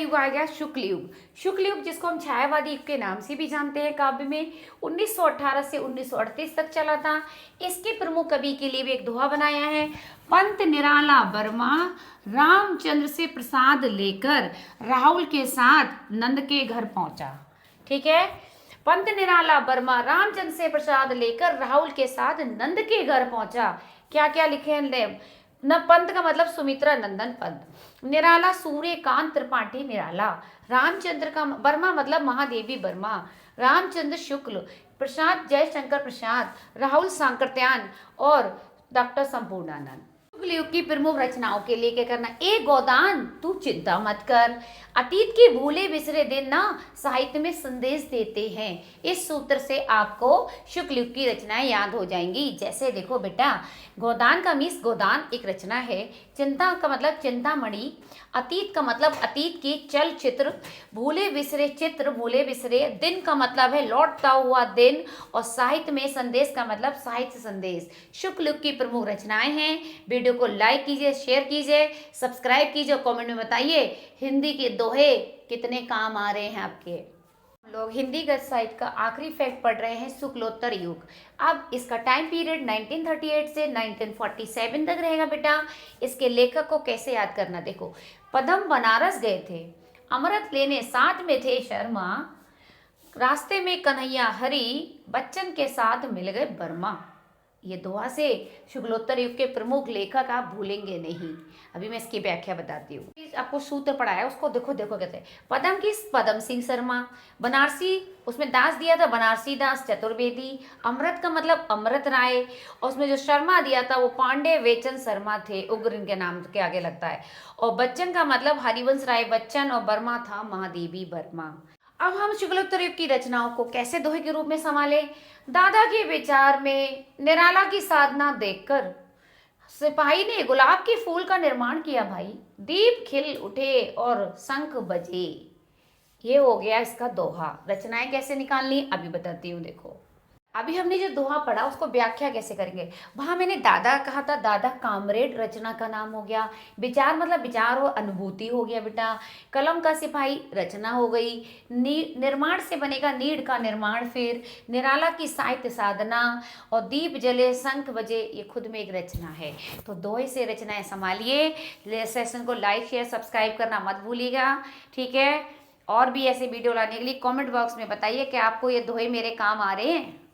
युग आ गया शुक्ल युग। शुक्ल युग जिसको हम छायावादी युग के नाम से भी जानते हैं, काव्य में 1918 से 1938 तक चला था। इसके प्रमुख कवि के लिए भी एक दोहा बनाया है। पंत निराला वर्मा रामचंद्र से प्रसाद लेकर राहुल के साथ नंद के घर पहुंचा। ठीक है, पंत निराला वर्मा रामचंद्र से प्रसाद लेकर राहुल के साथ नंद के घर पहुंचा। क्या क्या लिखे हैं? न पंत का मतलब सुमित्रा नंदन पंत, निराला सूर्यकांत त्रिपाठी निराला, रामचंद्र का वर्मा मतलब महादेवी वर्मा, रामचंद्र शुक्ल, प्रसाद जयशंकर प्रसाद, राहुल सांकृत्यायन और डॉक्टर संपूर्णानंद। शुक्ल युग की प्रमुख रचनाओं के लिए क्या करना? एक गोदान तू चिंता मत कर, अतीत के भूले बिसरे दिन ना साहित्य में संदेश देते हैं। इस सूत्र से आपको शुक्ल युग की रचनाएं याद हो जाएंगी। जैसे देखो बेटा, गोदान का मीन्स गोदान एक रचना है, चिंता का मतलब चिंतामणि, अतीत का मतलब अतीत के चलचित्र, भूले बिसरे चित्र, भूले बिसरे, दिन का मतलब है लौटता हुआ दिन, और साहित्य में संदेश का मतलब साहित्य संदेश। शुक्ल युग की प्रमुख रचनाएं हैं। वीडियो को लाइक कीजिए, शेयर कीजिए, सब्सक्राइब कीजिए, कमेंट में बताइए हिंदी के दोहे कितने काम आ रहे हैं आपके। लोग हिंदी गद्य साहित्य का आखिरी फैक्ट पढ़ रहे हैं, शुक्लोत्तर युग। अब इसका टाइम पीरियड 1938 से 1947 तक रहेगा बेटा। इसके लेखक को कैसे याद करना, देखो, पदम बनारस गए थे, अमृत लेने साथ में थे शर्मा, रास्ते में कन्हैया हरि, बच्चन के साथ मिल गए बर्मा। ये दोहा से शुक्लोत्तर युग के प्रमुख लेखक आप भूलेंगे नहीं। अभी मैं इसकी व्याख्या बताती हूँ। आपको सूत्र पढ़ाया उसको देखो देखो कहते हैं। पदम किस? पदम सिंह शर्मा। बनारसी, उसमें दास दिया था बनारसी दास चतुर्वेदी। अमृत का मतलब अमृत राय, और उसमें जो शर्मा दिया था वो पांडे वेचन शर्मा थे, उग्र इनके नाम के आगे लगता है। और बच्चन का मतलब हरिवंश राय बच्चन, और वर्मा था महादेवी वर्मा। अब हम शुक्लोत्तर युग की रचनाओं को कैसे दोहे के रूप में संभाले? दादा के विचार में निराला की साधना देखकर सिपाही ने गुलाब के फूल का निर्माण किया भाई, दीप खिल उठे और शंख बजे। ये हो गया इसका दोहा। रचनाएं कैसे निकालनी अभी बताती हूँ। देखो, अभी हमने जो दोहा पढ़ा उसको व्याख्या कैसे करेंगे। वहां मैंने दादा कहा था, दादा कामरेड रचना का नाम हो गया। विचार मतलब विचार और अनुभूति हो गया बेटा। कलम का सिपाही रचना हो गई। निर्माण से बनेगा नीड़ का निर्माण। फिर निराला की साहित्य साधना, और दीप जले शंख बजे, ये खुद में एक रचना है। तो दोहे से रचनाएं संभालिए। सेशन को लाइक शेयर सब्सक्राइब करना मत भूलिएगा, ठीक है। और भी ऐसे वीडियो लाने के लिए कमेंट बॉक्स में बताइए कि आपको ये दोहे मेरे काम आ रहे हैं।